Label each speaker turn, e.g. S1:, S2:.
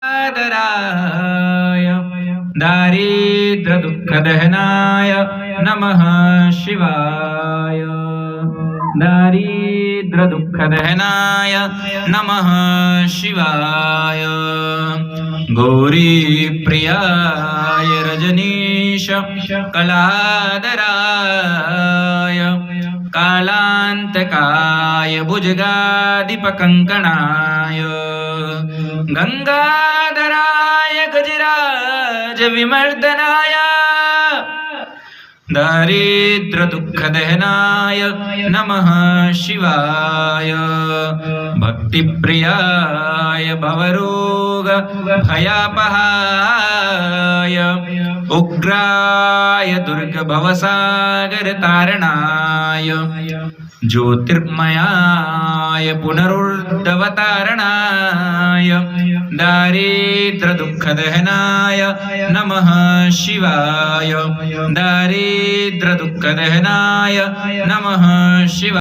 S1: दाराय दारिद्र्य दुःखदहनाय नमः शिवाय दारिद्र्य दुःखदहनाय नमः शिवाय गौरी प्रियाय रजनीश कलाधराय कालांतकाय भुजगाधिपकंकणाय गंगाधराय गजराज विमर्दनाय दारिद्र्य दुःखदहनाय नमः शिवाय भक्तिप्रियाय भवरोग भयापहाय उग्राय दुर्ग भवसागर तारणाय ज्योतिर्मयाय पुनरुद्धवतारणाय दारिद्र्य दुःखदहनाय नमः शिवाय दारिद्र्य दुःखदहनाय नमः शिवाय।